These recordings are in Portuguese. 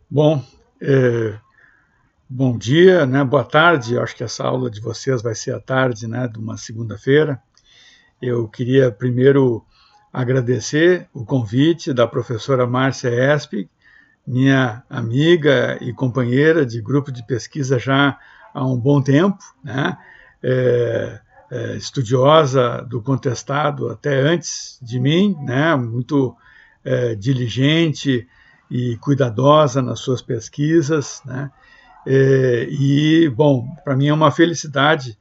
Bom, é, bom dia, né? Boa tarde. Eu acho que essa aula de vocês vai ser à tarde, né? De uma segunda-feira. Eu queria primeiro agradecer o convite da professora Márcia Espig, minha amiga e companheira de grupo de pesquisa já há um bom tempo, né? É, estudiosa do contestado até antes de mim, né? Muito diligente e cuidadosa nas suas pesquisas, né? Bom, para mim é uma felicidade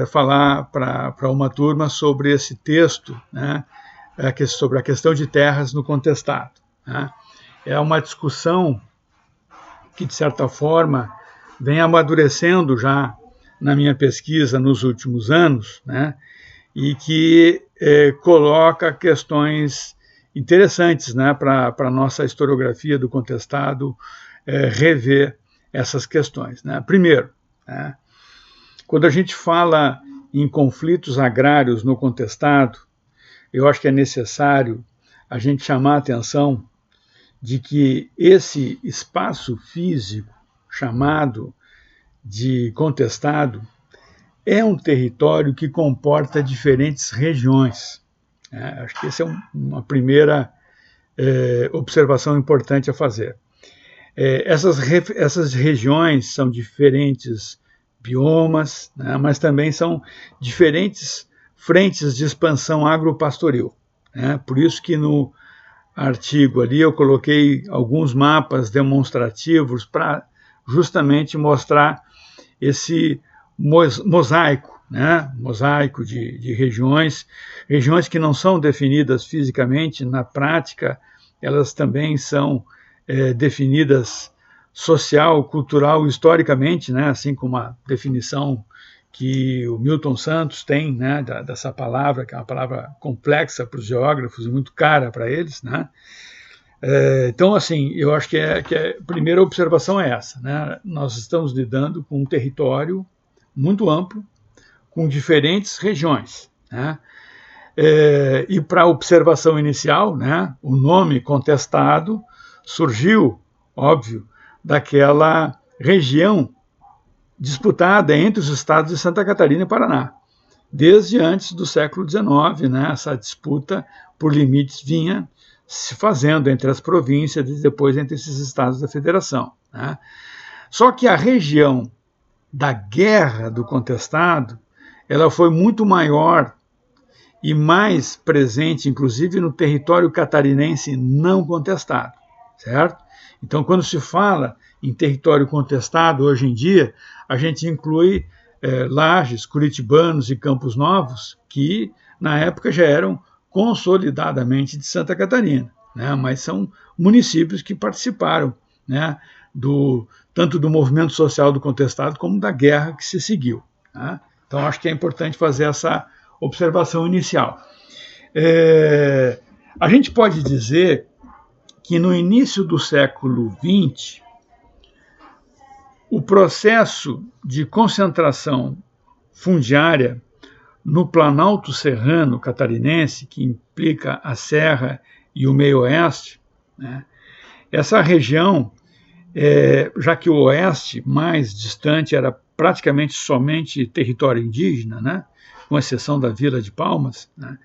falar para uma turma sobre esse texto, né, sobre a questão de terras no contestado. Né? É uma discussão que, de certa forma, vem amadurecendo já na minha pesquisa nos últimos anos, né, e que coloca questões interessantes, né, para a nossa historiografia do contestado rever essas questões. Né? Primeiro, né, quando a gente fala em conflitos agrários no contestado, eu acho que é necessário a gente chamar a atenção de que esse espaço físico chamado de contestado é um território que comporta diferentes regiões. Acho que essa é uma primeira observação importante a fazer. Essas regiões são diferentes biomas, né, mas também são diferentes frentes de expansão agropastoril. Né? Por isso que no artigo ali eu coloquei alguns mapas demonstrativos para justamente mostrar esse mosaico, né? Mosaico de regiões que não são definidas fisicamente, na prática elas também são definidas social, cultural, historicamente, né? Assim como a definição que o Milton Santos tem, né, dessa palavra, que é uma palavra complexa para os geógrafos e muito cara para eles, né? Então, assim, eu acho que a primeira observação é essa, né? Nós estamos lidando com um território muito amplo, com diferentes regiões, né? E para a observação inicial, né, o nome contestado surgiu, óbvio, daquela região disputada entre os estados de Santa Catarina e Paraná. Desde antes do século XIX, né, essa disputa por limites vinha se fazendo entre as províncias e depois entre esses estados da federação. Né? Só que a região da guerra do contestado, ela foi muito maior e mais presente, inclusive, no território catarinense não contestado, certo? Então, quando se fala em território contestado hoje em dia, a gente inclui Lages, Curitibanos e Campos Novos, que na época já eram consolidadamente de Santa Catarina, né? Mas são municípios que participaram, né, tanto do movimento social do contestado como da guerra que se seguiu. Né? Então, acho que é importante fazer essa observação inicial. A gente pode dizer que no início do século XX, o processo de concentração fundiária no Planalto Serrano catarinense, que implica a Serra e o Meio-Oeste, né, essa região, já que o oeste mais distante era praticamente somente território indígena, né, com exceção da Vila de Palmas, né,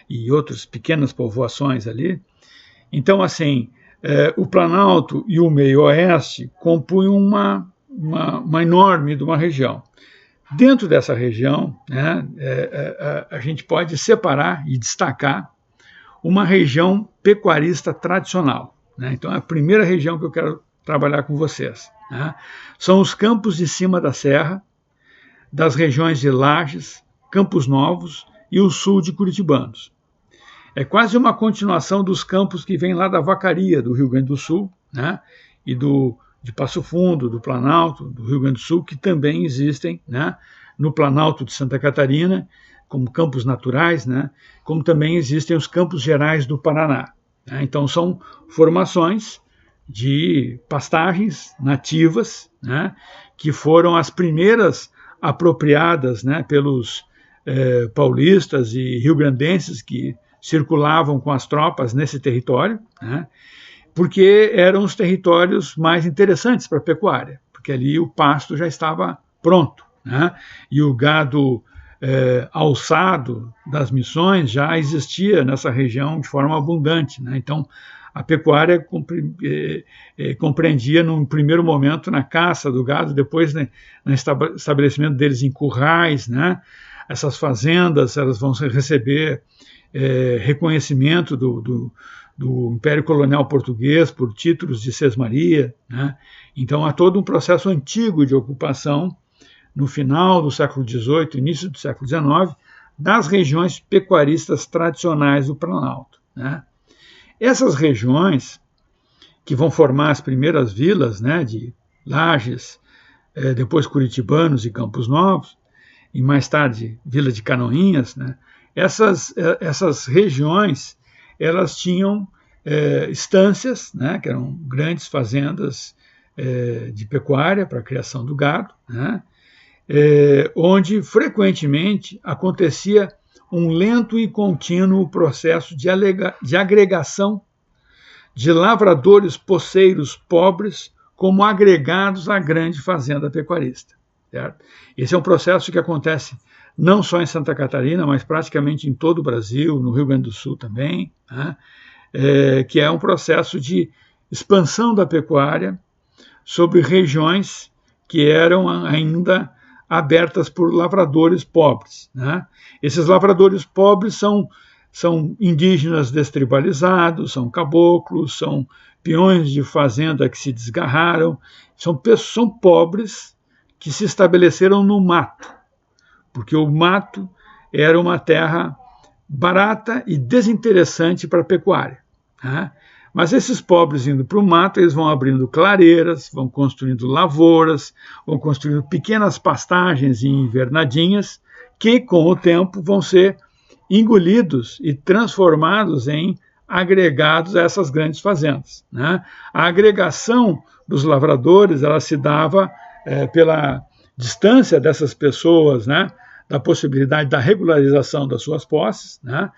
e outras pequenas povoações ali. Então, assim, o Planalto e o Meio-Oeste compunham uma enorme de uma região. Dentro dessa região, né, a gente pode separar e destacar uma região pecuarista tradicional. Né? Então, é a primeira região que eu quero trabalhar com vocês. Né? São os campos de cima da serra, das regiões de Lages, Campos Novos e o sul de Curitibanos. É quase uma continuação dos campos que vêm lá da Vacaria, do Rio Grande do Sul, né? E de Passo Fundo, do Planalto, do Rio Grande do Sul, que também existem, né, no Planalto de Santa Catarina, como campos naturais, né, como também existem os campos gerais do Paraná. Né? Então, são formações de pastagens nativas, né, que foram as primeiras apropriadas, né, pelos paulistas e riograndenses que circulavam com as tropas nesse território, né? porque eram os territórios mais interessantes para a pecuária, porque ali o pasto já estava pronto, né? E o gado alçado das missões já existia nessa região de forma abundante, né? Então, a pecuária compreendia, num primeiro momento, na caça do gado, depois, né, no estabelecimento deles em currais, né? Essas fazendas elas vão receber reconhecimento do Império Colonial Português por títulos de sesmaria, né? Então, há todo um processo antigo de ocupação no final do século XVIII, início do século XIX, das regiões pecuaristas tradicionais do Planalto, né? Essas regiões, que vão formar as primeiras vilas, né, de Lages, depois Curitibanos e Campos Novos, e mais tarde Vila de Canoinhas, né, essas regiões elas tinham estâncias, né, que eram grandes fazendas de pecuária para a criação do gado, né, onde frequentemente acontecia um lento e contínuo processo de agregação de lavradores poceiros pobres como agregados à grande fazenda pecuarista. Certo? Esse é um processo que acontece não só em Santa Catarina, mas praticamente em todo o Brasil, no Rio Grande do Sul também, né? Que é um processo de expansão da pecuária sobre regiões que eram ainda abertas por lavradores pobres, né? Esses lavradores pobres são indígenas destribalizados, são caboclos, são peões de fazenda que se desgarraram, são pobres que se estabeleceram no mato, porque o mato era uma terra barata e desinteressante para a pecuária, né? Mas esses pobres indo para o mato, eles vão abrindo clareiras, vão construindo lavouras, vão construindo pequenas pastagens e invernadinhas, que com o tempo vão ser engolidos e transformados em agregados a essas grandes fazendas, né? A agregação dos lavradores ela se dava pela distância dessas pessoas, né? Da possibilidade da regularização das suas posses, né?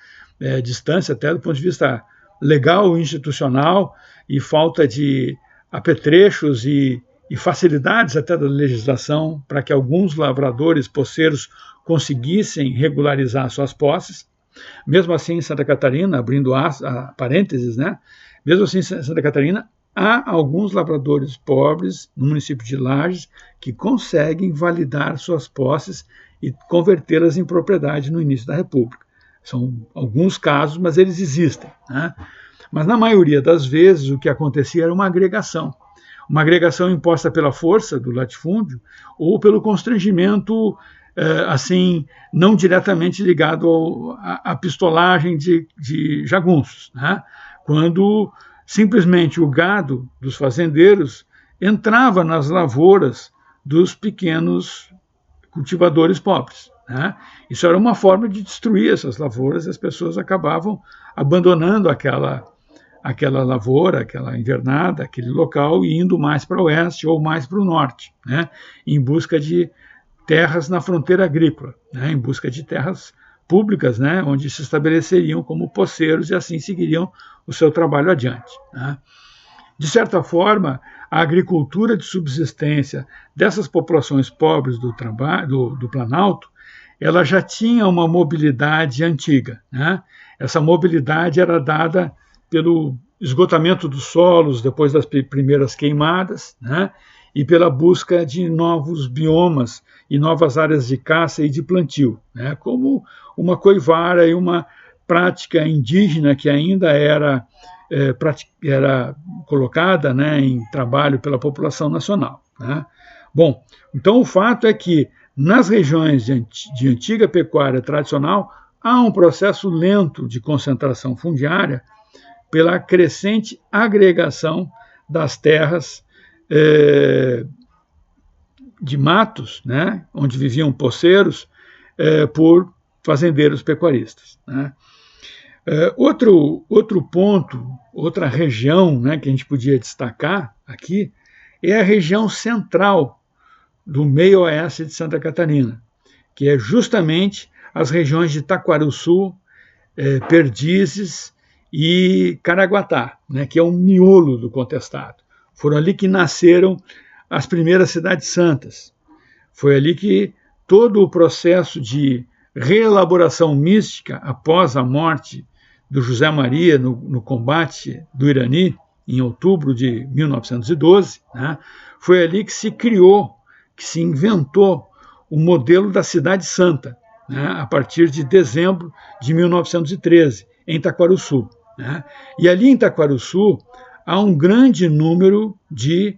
Distância até do ponto de vista legal, institucional, e falta de apetrechos e facilidades até da legislação para que alguns lavradores poceiros conseguissem regularizar suas posses. Mesmo assim, em Santa Catarina, abrindo parênteses, né? Mesmo assim, em Santa Catarina, há alguns lavradores pobres no município de Lages que conseguem validar suas posses e convertê-las em propriedade no início da República. São alguns casos, mas eles existem, né? Mas na maioria das vezes o que acontecia era uma agregação imposta pela força do latifúndio ou pelo constrangimento, assim, não diretamente ligado à pistolagem de jagunços, né? Quando simplesmente o gado dos fazendeiros entrava nas lavouras dos pequenos cultivadores pobres, né? Isso era uma forma de destruir essas lavouras e as pessoas acabavam abandonando aquela lavoura, aquela invernada, aquele local e indo mais para o oeste ou mais para o norte, né? Em busca de terras na fronteira agrícola, né? Em busca de terras públicas, né? Onde se estabeleceriam como poceiros e assim seguiriam o seu trabalho adiante, né? De certa forma, a agricultura de subsistência dessas populações pobres do Planalto, ela já tinha uma mobilidade antiga, né? Essa mobilidade era dada pelo esgotamento dos solos depois das primeiras queimadas, né? E pela busca de novos biomas e novas áreas de caça e de plantio, né? Como uma coivara e uma prática indígena que ainda era colocada, né, em trabalho pela população nacional, né? Bom, então o fato é que nas regiões de antiga pecuária tradicional há um processo lento de concentração fundiária pela crescente agregação das terras de matos, né, onde viviam poceiros, por fazendeiros pecuaristas, né? Outro ponto, outra região, né, que a gente podia destacar aqui é a região central do meio-oeste de Santa Catarina, que é justamente as regiões de Taquarussu, Perdizes e Caraguatá, né, que é o miolo do contestado. Foram ali que nasceram as primeiras cidades santas. Foi ali que todo o processo de reelaboração mística após a morte do José Maria no combate do Irani, em outubro de 1912, né, foi ali que se criou, que se inventou o modelo da Cidade Santa, né, a partir de dezembro de 1913, em Taquarussu. Né? E ali em Taquarussu há um grande número de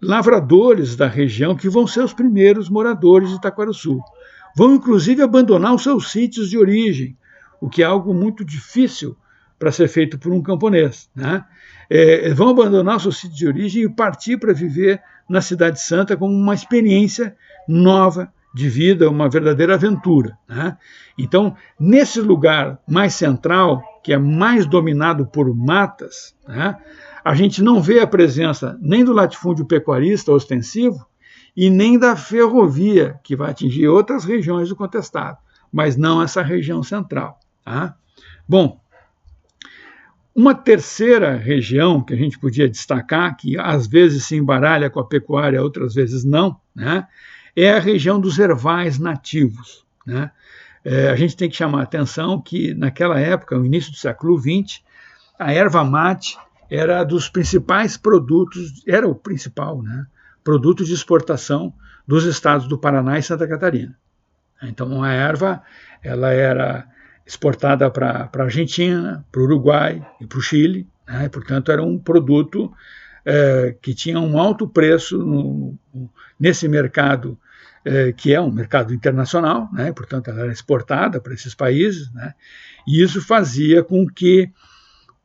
lavradores da região que vão ser os primeiros moradores de Taquarussu. Vão, inclusive, abandonar os seus sítios de origem, o que é algo muito difícil para ser feito por um camponês. Né? Vão abandonar o seu sítio de origem e partir para viver na Cidade Santa como uma experiência nova de vida, uma verdadeira aventura. Né? Então, nesse lugar mais central, que é mais dominado por matas, né, a gente não vê a presença nem do latifúndio pecuarista ostensivo e nem da ferrovia, que vai atingir outras regiões do contestado, mas não essa região central. Tá? Bom, uma terceira região que a gente podia destacar, que às vezes se embaralha com a pecuária, outras vezes não, né, é a região dos ervais nativos. Né? A gente tem que chamar a atenção que naquela época, no início do século XX, a erva mate era dos principais produtos, era o principal, né, produto de exportação dos estados do Paraná e Santa Catarina. Então a erva ela era exportada para a Argentina, para o Uruguai e para o Chile, né, e, portanto era um produto que tinha um alto preço nesse mercado, que é um mercado internacional, né, portanto ela era exportada para esses países, né, e isso fazia com que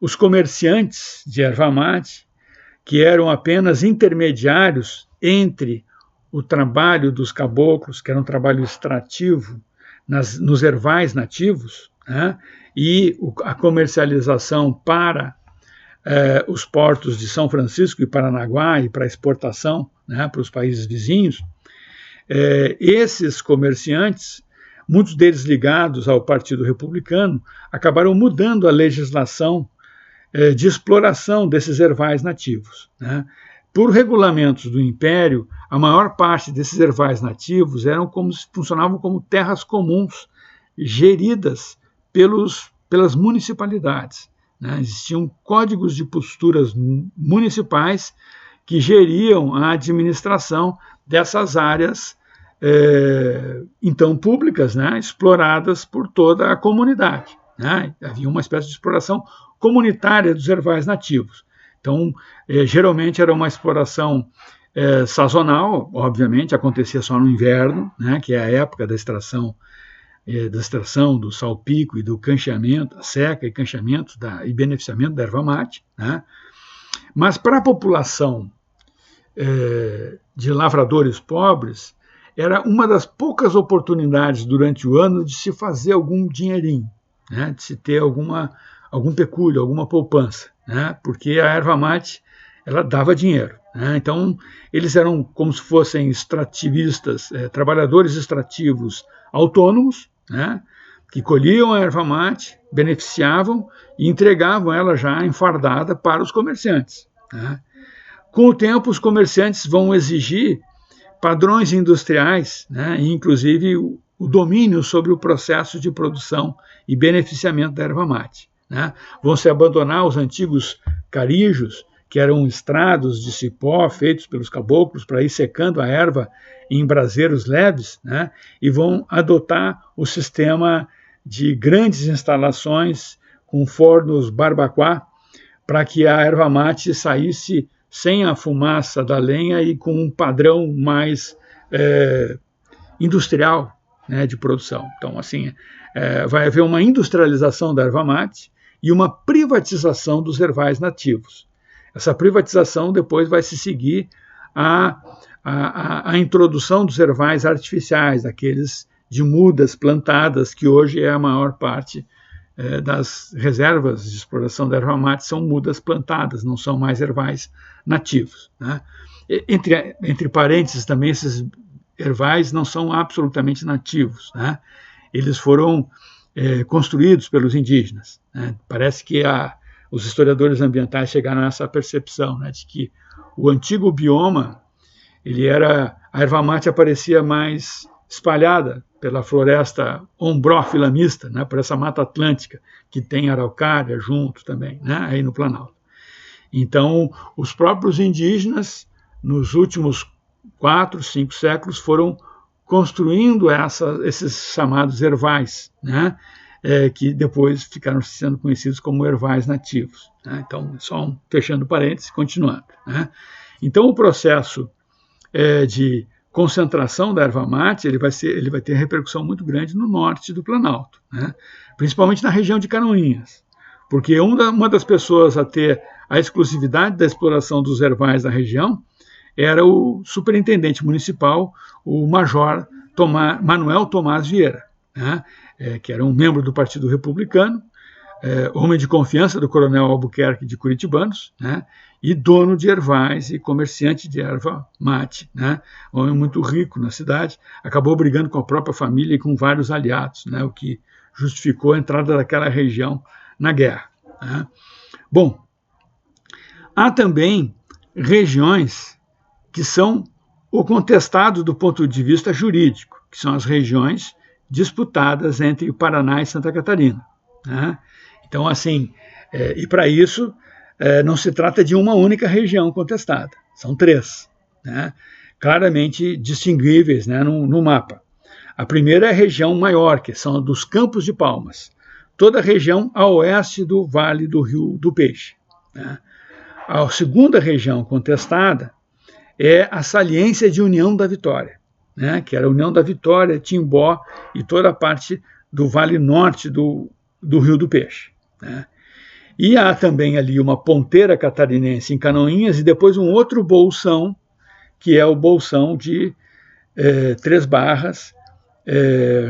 os comerciantes de erva mate, que eram apenas intermediários entre o trabalho dos caboclos, que era um trabalho extrativo nos ervais nativos, né, e a comercialização para os portos de São Francisco e Paranaguá e para exportação, né, para os países vizinhos, esses comerciantes, muitos deles ligados ao Partido Republicano, acabaram mudando a legislação de exploração desses ervais nativos. Né? Por regulamentos do Império, a maior parte desses ervais nativos funcionavam como terras comuns geridas pelas municipalidades. Né? Existiam códigos de posturas municipais que geriam a administração dessas áreas, então públicas, né? Exploradas por toda a comunidade. Né? Havia uma espécie de exploração comunitária dos ervais nativos. Então, geralmente era uma exploração sazonal, obviamente, acontecia só no inverno, né, que é a época da extração, do salpico e do cancheamento, a seca e cancheamento e beneficiamento da erva mate. Né? Mas para a população de lavradores pobres, era uma das poucas oportunidades durante o ano de se fazer algum dinheirinho, né, de se ter algum pecúlio, alguma poupança, né? Porque a erva mate ela dava dinheiro. Né? Então, eles eram como se fossem extrativistas, trabalhadores extrativos autônomos, né? Que colhiam a erva mate, beneficiavam e entregavam ela já enfardada para os comerciantes. Né? Com o tempo, os comerciantes vão exigir padrões industriais, né? E, inclusive, o domínio sobre o processo de produção e beneficiamento da erva mate. Né? Vão se abandonar os antigos carijos, que eram estrados de cipó feitos pelos caboclos para ir secando a erva em braseiros leves, né? E vão adotar o sistema de grandes instalações com fornos barbacoa para que a erva mate saísse sem a fumaça da lenha e com um padrão mais industrial, né, de produção. Então, assim, vai haver uma industrialização da erva mate e uma privatização dos ervais nativos. Essa privatização depois vai se seguir a introdução dos ervais artificiais, aqueles de mudas plantadas, que hoje é a maior parte das reservas de exploração da erva mate, são mudas plantadas, não são mais ervais nativos. Né? Entre parênteses também, esses ervais não são absolutamente nativos. Né? Eles foram construídos pelos indígenas, né? Parece que os historiadores ambientais chegaram a essa percepção, né, de que o antigo bioma, a erva mate aparecia mais espalhada pela floresta ombrófila mista, né, por essa mata atlântica, que tem araucária junto também, né, aí no Planalto. Então, os próprios indígenas, nos últimos 4, 5 séculos, foram construindo esses chamados ervais, né, que depois ficaram sendo conhecidos como ervais nativos, né? Então, só fechando parênteses, continuando, né? Então, o processo de concentração da erva mate, ele vai ter repercussão muito grande no norte do Planalto, né? Principalmente na região de Canoinhas, porque uma das pessoas a ter a exclusividade da exploração dos ervais da região era o superintendente municipal, o major Manuel Tomás Vieira, né, que era um membro do Partido Republicano, homem de confiança do coronel Albuquerque de Curitibanos, né, e dono de ervais e comerciante de erva mate, né, homem muito rico na cidade, acabou brigando com a própria família e com vários aliados, né, o que justificou a entrada daquela região na guerra, né. Bom, há também regiões que são o contestado do ponto de vista jurídico, que são as regiões disputadas entre o Paraná e Santa Catarina, né? Então, assim, e para isso não se trata de uma única região contestada, são 3, né? Claramente distinguíveis, né, no mapa. A primeira é a região maior, que são dos Campos de Palmas, toda a região a oeste do Vale do Rio do Peixe, né? A segunda região contestada é a saliência de União da Vitória, né, que era a União da Vitória, Timbó e toda a parte do Vale Norte do Rio do Peixe, né. E há também ali uma ponteira catarinense em Canoinhas e depois um outro bolsão, que é o bolsão de Três Barras,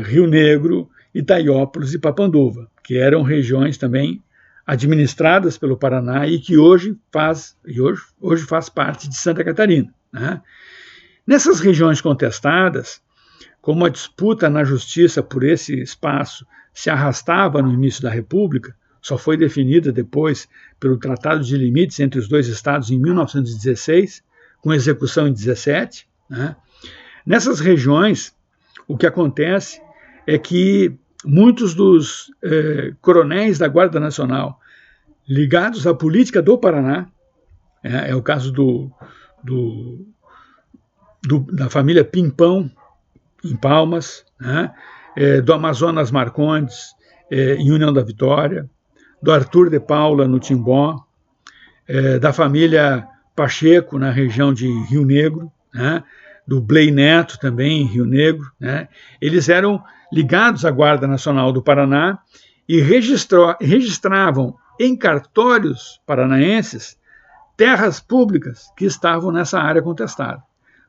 Rio Negro, Itaiópolis e Papanduva, que eram regiões também administradas pelo Paraná e que hoje faz parte de Santa Catarina, né? Nessas regiões contestadas, como a disputa na justiça por esse espaço se arrastava no início da República, só foi definida depois pelo Tratado de Limites entre os dois estados em 1916, com execução em 17, né? Nessas regiões, o que acontece é que muitos dos coronéis da Guarda Nacional ligados à política do Paraná, é o caso da família Pimpão, em Palmas, né, do Amazonas Marcondes, em União da Vitória, do Arthur de Paula, no Timbó, da família Pacheco, na região de Rio Negro, né, do Blei Neto também, em Rio Negro, né, eles eram ligados à Guarda Nacional do Paraná e registravam em cartórios paranaenses terras públicas que estavam nessa área contestada,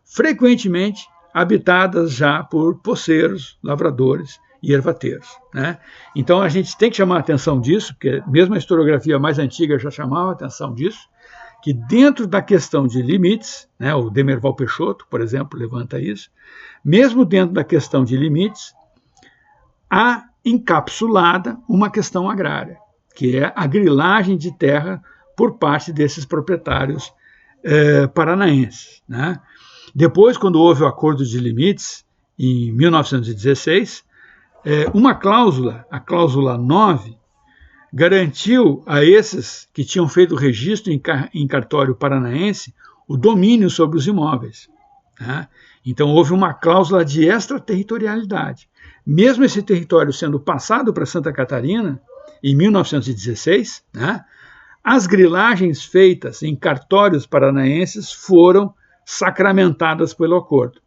frequentemente habitadas já por poceiros, lavradores e ervateiros, né? Então a gente tem que chamar a atenção disso, porque mesmo a historiografia mais antiga já chamava a atenção disso, que dentro da questão de limites, né, o Demerval Peixoto, por exemplo, levanta isso, mesmo dentro da questão de limites, há encapsulada uma questão agrária, que é a grilagem de terra por parte desses proprietários paranaenses, né? Depois, quando houve o Acordo de Limites, em 1916, uma cláusula, a cláusula 9, garantiu a esses que tinham feito o registro em cartório paranaense o domínio sobre os imóveis, né? Então, houve uma cláusula de extraterritorialidade. Mesmo esse território sendo passado para Santa Catarina, em 1916, né, as grilagens feitas em cartórios paranaenses foram sacramentadas pelo acordo.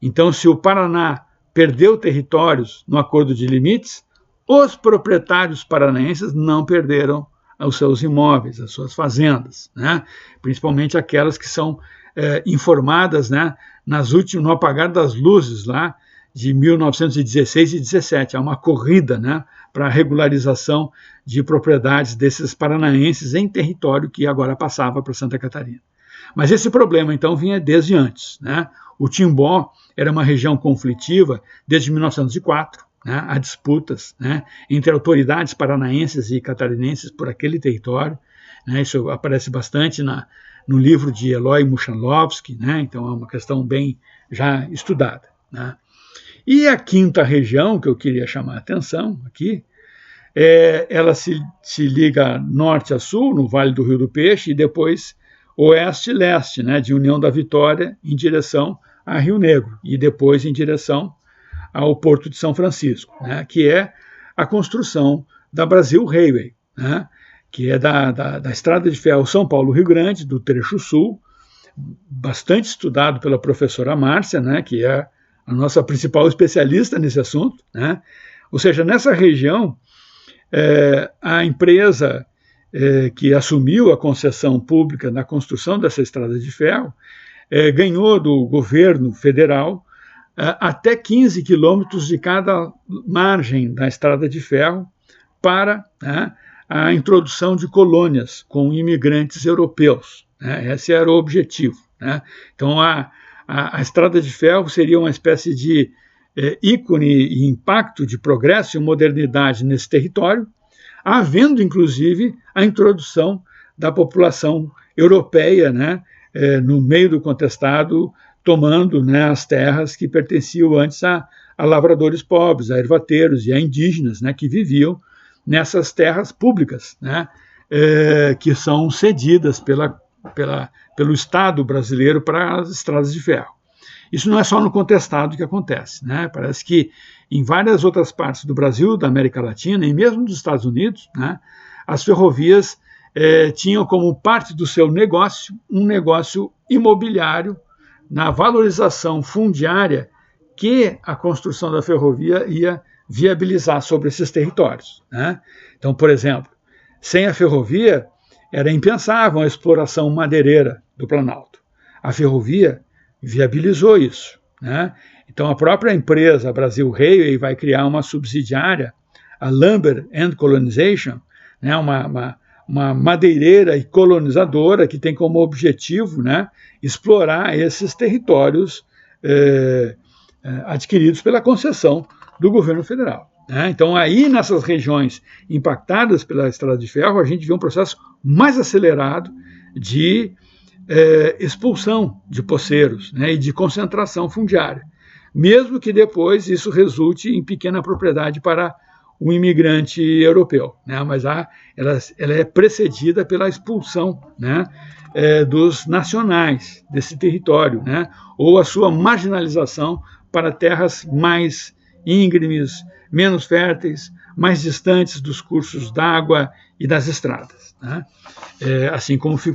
Então, se o Paraná perdeu territórios no Acordo de Limites, os proprietários paranaenses não perderam os seus imóveis, as suas fazendas, né, principalmente aquelas que são informadas, né, no apagar das luzes lá de 1916 e 17. Há uma corrida, né, para a regularização de propriedades desses paranaenses em território que agora passava para Santa Catarina. Mas esse problema, então, vinha desde antes, né? O Timbó era uma região conflitiva desde 1904, né? Há disputas, né, entre autoridades paranaenses e catarinenses por aquele território, né? Isso aparece bastante no livro de Eloy Muchanowski, né? Então é uma questão bem já estudada, né? E a quinta região que eu queria chamar a atenção aqui, ela se liga norte a sul, no Vale do Rio do Peixe, e depois oeste e leste, né, de União da Vitória em direção a Rio Negro, e depois em direção ao Porto de São Francisco, né, que é a construção da Brasil Railway, né, que é da Estrada de Ferro São Paulo-Rio Grande, do trecho sul, bastante estudado pela professora Márcia, né, que é a nossa principal especialista nesse assunto, né? Ou seja, nessa região, a empresa que assumiu a concessão pública na construção dessa estrada de ferro ganhou do governo federal até 15 quilômetros de cada margem da estrada de ferro para, né, a introdução de colônias com imigrantes europeus, né? Esse era o objetivo, né? Então, a estrada de ferro seria uma espécie de ícone e impacto de progresso e modernidade nesse território, havendo, inclusive, a introdução da população europeia, né, no meio do contestado, tomando, né, as terras que pertenciam antes a lavradores pobres, a ervateiros e a indígenas, né, que viviam nessas terras públicas, né, que são cedidas pelo Estado brasileiro para as estradas de ferro. Isso não é só no contestado que acontece, né? Parece que em várias outras partes do Brasil, da América Latina e mesmo dos Estados Unidos, né, as ferrovias tinham como parte do seu negócio um negócio imobiliário na valorização fundiária que a construção da ferrovia ia viabilizar sobre esses territórios, né? Então, por exemplo, sem a ferrovia era impensável a exploração madeireira do Planalto. A ferrovia viabilizou isso, né? Então a própria empresa Brasil Railway vai criar uma subsidiária, a Lumber and Colonization, né? uma madeireira e colonizadora que tem como objetivo, né, explorar esses territórios adquiridos pela concessão do governo federal, né? Então aí nessas regiões impactadas pela estrada de ferro a gente vê um processo mais acelerado de expulsão de poceiros, né, e de concentração fundiária, mesmo que depois isso resulte em pequena propriedade para um imigrante europeu, né, mas ela é precedida pela expulsão, né, dos nacionais desse território, né, ou a sua marginalização para terras mais íngremes, menos férteis, mais distantes dos cursos d'água e das estradas, né, assim como ficou